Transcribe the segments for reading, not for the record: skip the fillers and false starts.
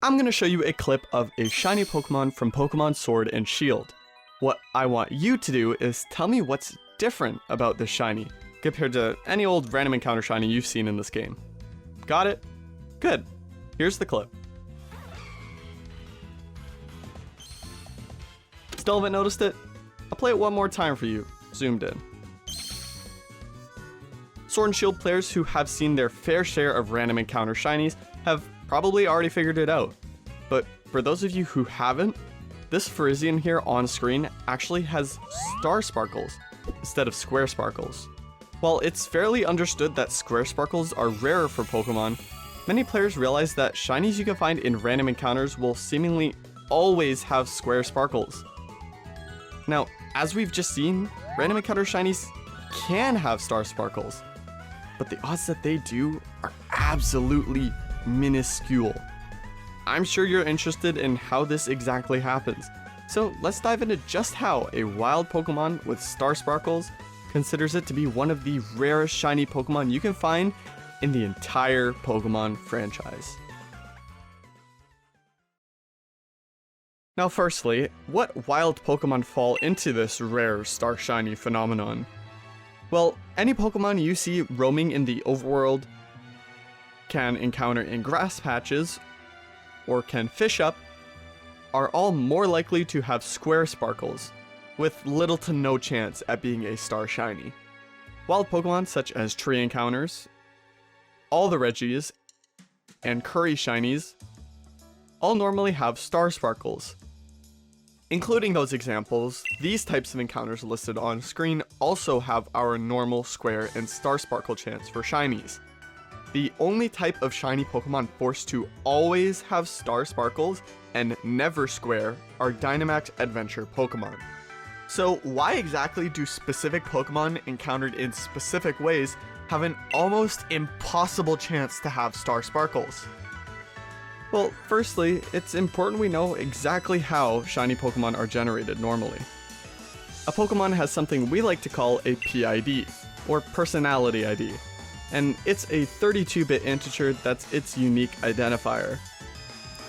I'm going to show you a clip of a shiny Pokemon from Pokemon Sword and Shield. What I want you to do is tell me what's different about this shiny compared to any old random encounter shiny you've seen in this game. Got it? Good. Here's the clip. Still haven't noticed it? I'll play it one more time for you, zoomed in. Sword and Shield players who have seen their fair share of random encounter shinies have probably already figured it out. But for those of you who haven't, this Frisian here on screen actually has star sparkles instead of square sparkles. While it's fairly understood that square sparkles are rarer for Pokemon, many players realize that shinies you can find in random encounters will seemingly always have square sparkles. Now, as we've just seen, random encounter shinies can have star sparkles, but the odds that they do are absolutely minuscule. I'm sure you're interested in how this exactly happens, so let's dive into just how a wild Pokemon with star sparkles considers it to be one of the rarest shiny Pokemon you can find in the entire Pokemon franchise. Now firstly, what wild Pokemon fall into this rare star shiny phenomenon? Well, any Pokemon you see roaming in the overworld, can encounter in grass patches, or can fish up, are all more likely to have square sparkles, with little to no chance at being a star shiny. Wild Pokemon such as tree encounters, all the Regis, and curry shinies all normally have star sparkles. Including those examples, these types of encounters listed on screen also have our normal square and star sparkle chance for shinies. The only type of shiny Pokemon forced to always have star sparkles and never square are Dynamax Adventure Pokemon. So why exactly do specific Pokemon encountered in specific ways have an almost impossible chance to have star sparkles? Well, firstly, it's important we know exactly how shiny Pokemon are generated normally. A Pokemon has something we like to call a PID, or Personality ID, and it's a 32-bit integer that's its unique identifier.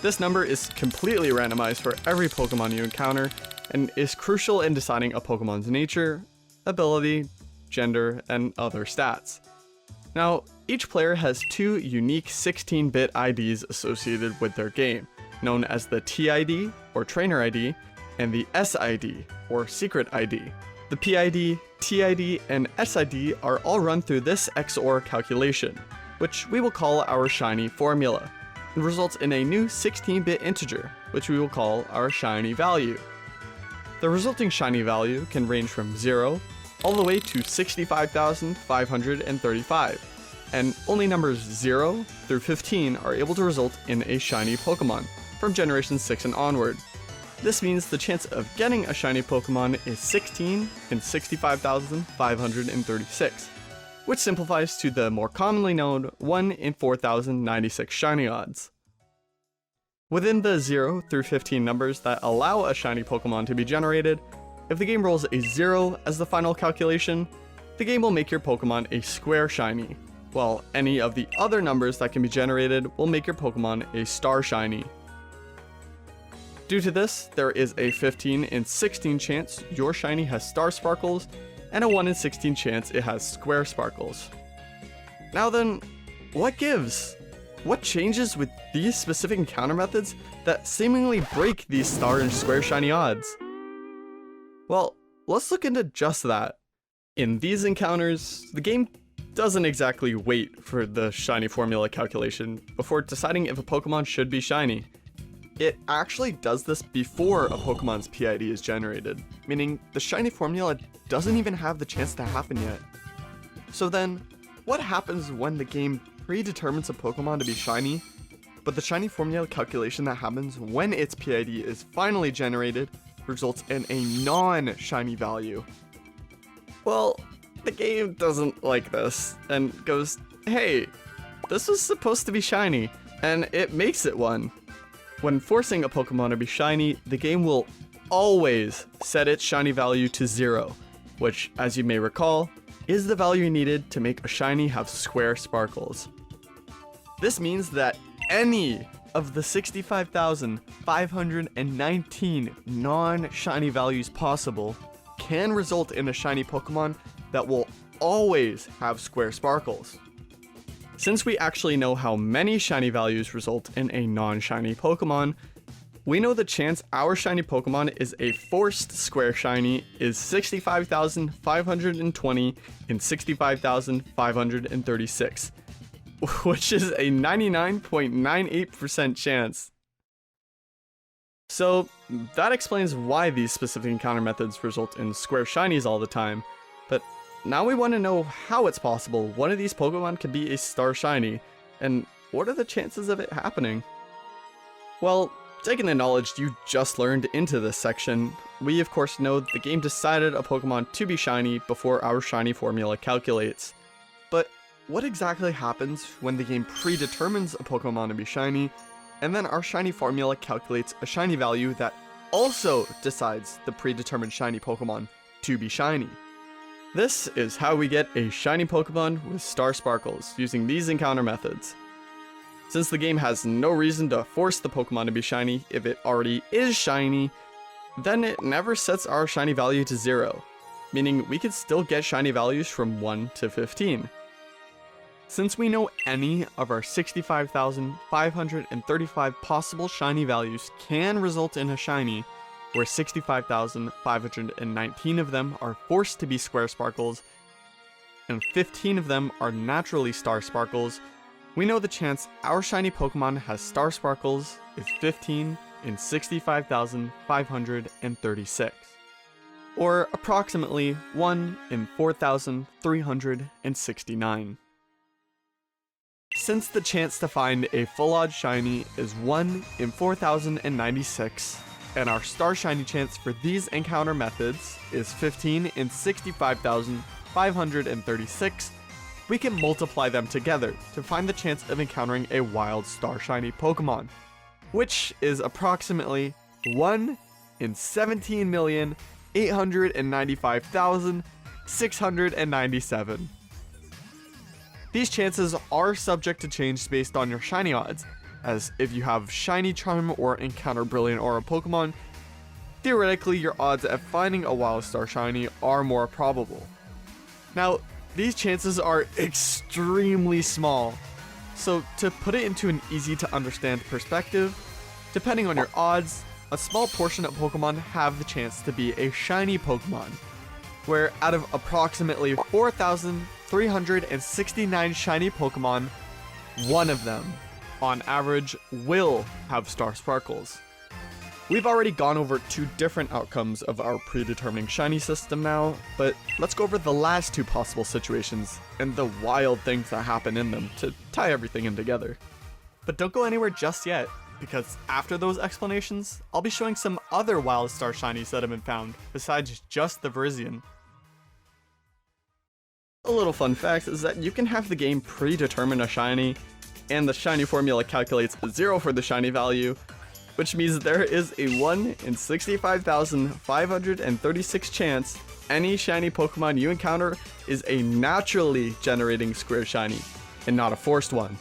This number is completely randomized for every Pokemon you encounter, and is crucial in deciding a Pokemon's nature, ability, gender, and other stats. Now, each player has two unique 16-bit IDs associated with their game, known as the TID, or Trainer ID, and the SID, or Secret ID. The PID, TID, and SID are all run through this XOR calculation, which we will call our shiny formula, and results in a new 16-bit integer, which we will call our shiny value. The resulting shiny value can range from 0 all the way to 65,535, and only numbers 0 through 15 are able to result in a shiny Pokemon from generation 6 and onward. This means the chance of getting a shiny Pokemon is 16 in 65,536, which simplifies to the more commonly known 1 in 4,096 shiny odds. Within the 0 through 15 numbers that allow a shiny Pokemon to be generated, if the game rolls a 0 as the final calculation, the game will make your Pokemon a square shiny, while any of the other numbers that can be generated will make your Pokemon a star shiny. Due to this, there is a 15 in 16 chance your shiny has star sparkles, and a 1 in 16 chance it has square sparkles. Now then, what gives? What changes with these specific encounter methods that seemingly break these star and square shiny odds? Well, let's look into just that. In these encounters, the game doesn't exactly wait for the shiny formula calculation before deciding if a Pokemon should be shiny. It actually does this before a Pokemon's PID is generated, meaning the shiny formula doesn't even have the chance to happen yet. So then, what happens when the game predetermines a Pokemon to be shiny, but the shiny formula calculation that happens when its PID is finally generated results in a non-shiny value? Well, the game doesn't like this, and goes, hey, this was supposed to be shiny, and it makes it one. When forcing a Pokemon to be shiny, the game will always set its shiny value to 0, which, as you may recall, is the value needed to make a shiny have square sparkles. This means that any of the 65,519 non-shiny values possible can result in a shiny Pokemon that will always have square sparkles. Since we actually know how many shiny values result in a non-shiny Pokemon, we know the chance our shiny Pokemon is a forced square shiny is 65,520 in 65,536, which is a 99.98% chance. So that explains why these specific encounter methods result in square shinies all the time, but now we want to know how it's possible one of these Pokemon can be a star shiny, and what are the chances of it happening? Well, taking the knowledge you just learned into this section, we of course know the game decided a Pokemon to be shiny before our shiny formula calculates. But what exactly happens when the game predetermines a Pokemon to be shiny, and then our shiny formula calculates a shiny value that also decides the predetermined shiny Pokemon to be shiny? This is how we get a shiny Pokemon with star sparkles using these encounter methods. Since the game has no reason to force the Pokemon to be shiny if it already is shiny, then it never sets our shiny value to 0, meaning we could still get shiny values from 1 to 15. Since we know any of our 65,535 possible shiny values can result in a shiny, where 65,519 of them are forced to be square sparkles, and 15 of them are naturally star sparkles, we know the chance our shiny Pokemon has star sparkles is 15 in 65,536, or approximately 1 in 4,369. Since the chance to find a full-odd shiny is 1 in 4,096, and our star shiny chance for these encounter methods is 15 in 65,536, we can multiply them together to find the chance of encountering a wild star shiny Pokemon, which is approximately 1 in 17,895,697. These chances are subject to change based on your shiny odds, as if you have shiny charm or encounter brilliant aura Pokemon, theoretically your odds at finding a wild star shiny are more probable. Now, these chances are extremely small, so to put it into an easy to understand perspective, depending on your odds, a small portion of Pokemon have the chance to be a shiny Pokemon, where out of approximately 4,369 shiny Pokemon, one of them, on average, will have star sparkles. We've already gone over 2 different outcomes of our predetermining shiny system now, but let's go over the last 2 possible situations and the wild things that happen in them to tie everything in together. But don't go anywhere just yet, because after those explanations, I'll be showing some other wild star shinies that have been found, besides just the Virizion. A little fun fact is that you can have the game predetermine a shiny, and the shiny formula calculates 0 for the shiny value, which means there is a 1 in 65,536 chance any shiny Pokemon you encounter is a naturally generating square shiny, and not a forced one.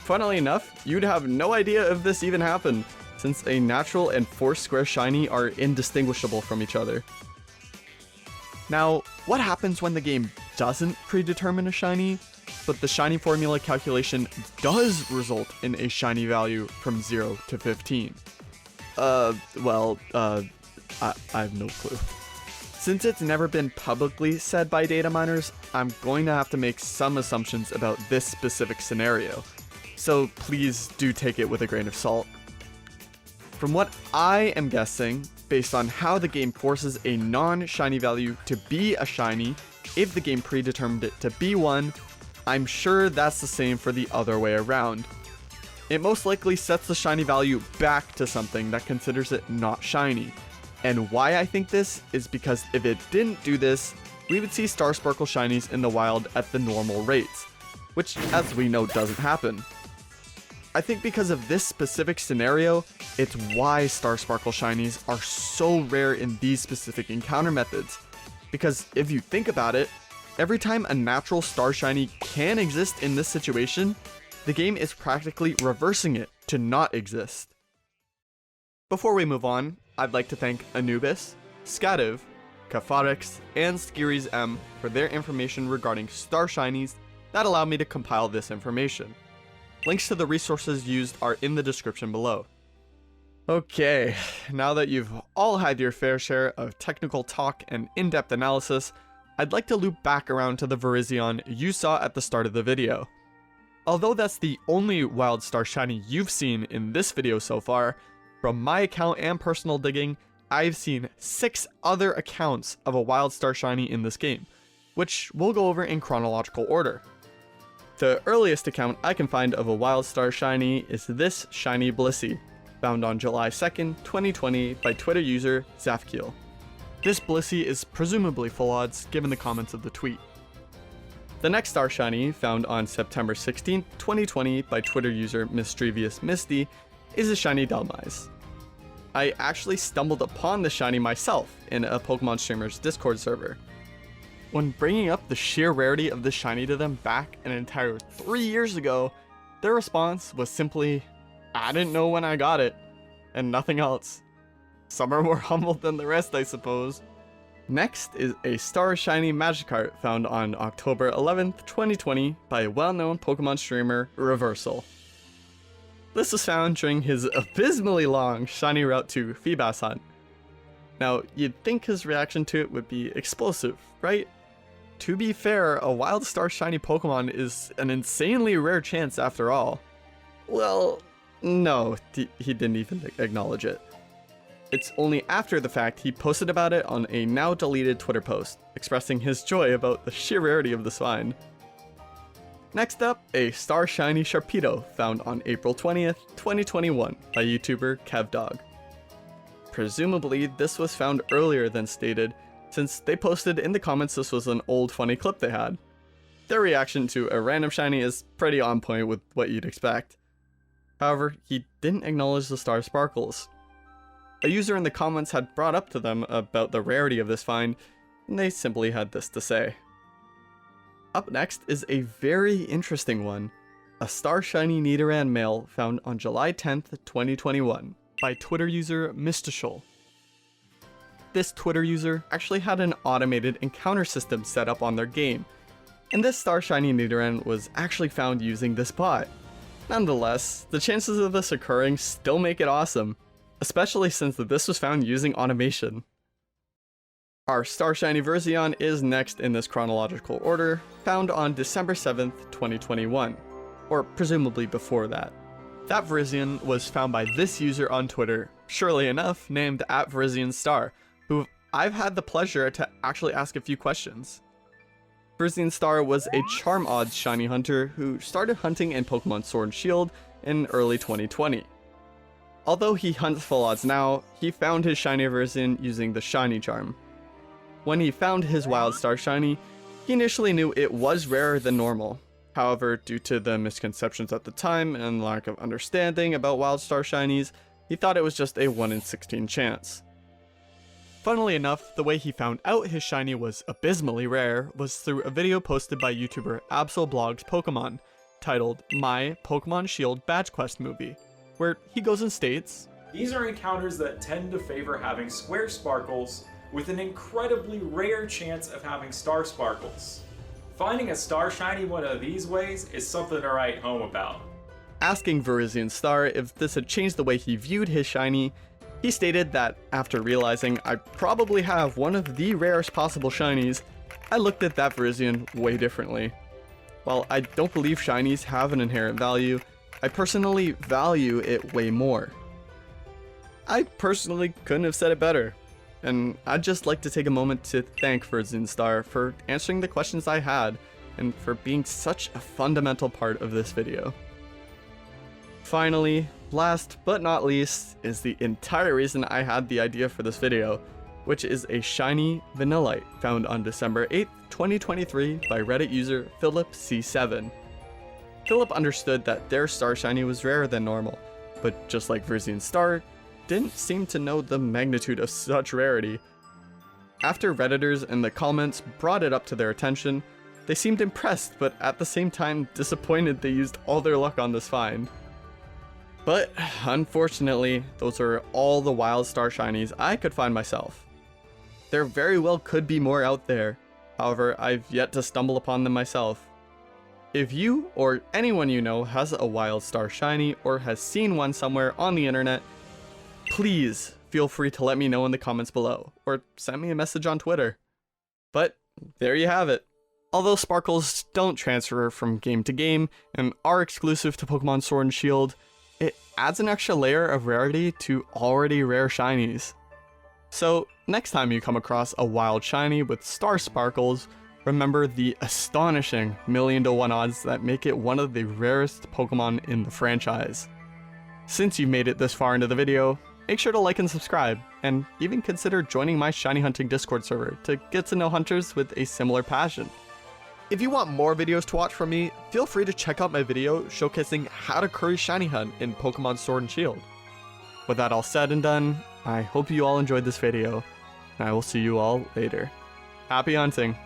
Funnily enough, you'd have no idea if this even happened, since a natural and forced square shiny are indistinguishable from each other. Now, what happens when the game doesn't predetermine a shiny, but the shiny formula calculation does result in a shiny value from 0 to 15? I have no clue. Since it's never been publicly said by data miners, I'm going to have to make some assumptions about this specific scenario, so please do take it with a grain of salt. From what I am guessing, based on how the game forces a non-shiny value to be a shiny, if the game predetermined it to be one, I'm sure that's the same for the other way around. It most likely sets the shiny value back to something that considers it not shiny. And why I think this is because if it didn't do this, we would see Star Sparkle shinies in the wild at the normal rates, which as we know doesn't happen. I think because of this specific scenario, it's why Star Sparkle shinies are so rare in these specific encounter methods. Because if you think about it, every time a natural star shiny can exist in this situation, the game is practically reversing it to not exist. Before we move on, I'd like to thank Anubis, Skativ, Kafarix, and Skiries M for their information regarding star shinies that allowed me to compile this information. Links to the resources used are in the description below. Okay, now that you've all had your fair share of technical talk and in-depth analysis, I'd like to loop back around to the Virizion you saw at the start of the video. Although that's the only wild star shiny you've seen in this video so far, from my account and personal digging, I've seen 6 other accounts of a wild star shiny in this game, which we'll go over in chronological order. The earliest account I can find of a wild star shiny is this shiny Blissey, found on July 2nd, 2020 by Twitter user Zafkiel. This Blissey is presumably full odds given the comments of the tweet. The next star shiny, found on September 16th, 2020 by Twitter user Mischievous Misty, is a shiny Delmise. I actually stumbled upon the shiny myself in a Pokemon streamer's Discord server. When bringing up the sheer rarity of the shiny to them back an entire 3 years ago, their response was simply, "I didn't know when I got it," and nothing else. Some are more humble than the rest, I suppose. Next is a star shiny Magikarp found on October 11th, 2020 by a well-known Pokemon streamer, Reversal. This was found during his abysmally long shiny route to Feebas hunt. Now, you'd think his reaction to it would be explosive, right? To be fair, a wild star shiny Pokemon is an insanely rare chance after all. Well, no, he didn't even acknowledge it. It's only after the fact he posted about it on a now deleted Twitter post, expressing his joy about the sheer rarity of this find. Next up, a star shiny Sharpedo found on April 20th, 2021 by YouTuber KevDog. Presumably, this was found earlier than stated, since they posted in the comments this was an old funny clip they had. Their reaction to a random shiny is pretty on point with what you'd expect. However, he didn't acknowledge the star sparkles. A user in the comments had brought up to them about the rarity of this find, and they simply had this to say. Up next is a very interesting one, a star shiny Nidoran male found on July 10th, 2021 by Twitter user Mystishal. This Twitter user actually had an automated encounter system set up on their game, and this star shiny Nidoran was actually found using this bot. Nonetheless, the chances of this occurring still make it awesome, especially since this was found using automation. Our star shiny Virizion is next in this chronological order, found on December 7th, 2021, or presumably before that. That Virizion was found by this user on Twitter, surely enough named @VirizionsStar, who I've had the pleasure to actually ask a few questions. Virizionstar was a Charm Odds shiny hunter who started hunting in Pokémon Sword and Shield in early 2020. Although he hunts full odds now, he found his shiny Virizion using the shiny charm. When he found his wild star shiny, he initially knew it was rarer than normal. However, due to the misconceptions at the time and lack of understanding about wild star shinies, he thought it was just a 1 in 16 chance. Funnily enough, the way he found out his shiny was abysmally rare was through a video posted by YouTuber AbsolBlogs Pokemon, titled My Pokémon Shield Badge Quest Movie, where he goes and states, "These are encounters that tend to favor having square sparkles, with an incredibly rare chance of having star sparkles. Finding a star shiny one of these ways is something to write home about." Asking Virizionstar if this had changed the way he viewed his shiny, he stated that after realizing I probably have one of the rarest possible shinies, I looked at that Virizion way differently. While I don't believe shinies have an inherent value, I personally value it way more. I personally couldn't have said it better, and I'd just like to take a moment to thank Virizionstar for answering the questions I had and for being such a fundamental part of this video. Finally, last but not least, is the entire reason I had the idea for this video, which is a shiny Vanillite found on December 8th, 2023 by Reddit user PhilipC7. Philip understood that their star shiny was rarer than normal, but just like Virizionstar, didn't seem to know the magnitude of such rarity. After Redditors in the comments brought it up to their attention, they seemed impressed but at the same time disappointed they used all their luck on this find. But unfortunately, those are all the wild star shinies I could find myself. There very well could be more out there, however, I've yet to stumble upon them myself. If you or anyone you know has a wild star shiny or has seen one somewhere on the internet, please feel free to let me know in the comments below, or send me a message on Twitter. But there you have it. Although sparkles don't transfer from game to game and are exclusive to Pokemon Sword and Shield, it adds an extra layer of rarity to already rare shinies. So next time you come across a wild shiny with star sparkles, remember the astonishing 1,000,000 to 1 odds that make it one of the rarest Pokemon in the franchise. Since you've made it this far into the video, make sure to like and subscribe, and even consider joining my shiny hunting Discord server to get to know hunters with a similar passion. If you want more videos to watch from me, feel free to check out my video showcasing how to curry shiny hunt in Pokemon Sword and Shield. With that all said and done, I hope you all enjoyed this video, and I will see you all later. Happy hunting!